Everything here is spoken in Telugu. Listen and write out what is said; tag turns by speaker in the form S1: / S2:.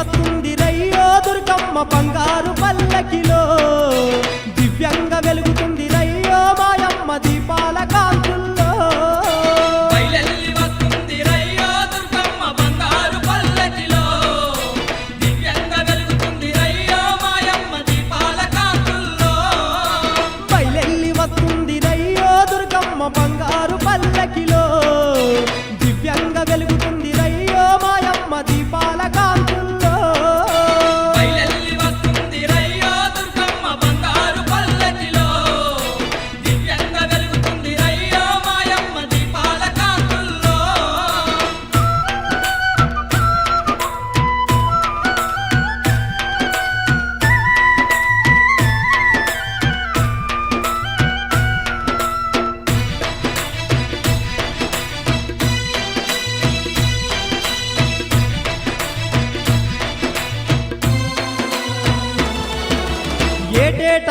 S1: వస్తుంది రయ్యో దుర్గమ్మ బంగారు పల్లకిలో దివ్యంగా వెలుగుతుంది రయ్యో మాయమ్మ దీపాల కాంతుల్లో
S2: బయలెల్లి వస్తుంది రయ్యో దుర్గమ్మ బంగారు పల్లకిలో దివ్యంగా వెలుగుతుంది రయ్యో మాయమ్మ దీపాల కాంతుల్లో
S1: బయలెల్లి వస్తుంది రయ్యో దుర్గమ్మ బంగారు పల్లకిలో దివ్యంగా వెలుగుతుంది రయ్యో మాయమ్మ దీపాల కాంతుల్లో
S2: బయలెల్లి వస్తుంది రయ్యో దుర్గమ్మ బంగారు పల్లకిలో దివ్యంగా వెలుగుతుంది రయ్యో మాయమ్మ దీపాల కాంతుల్లో
S1: ఏటేట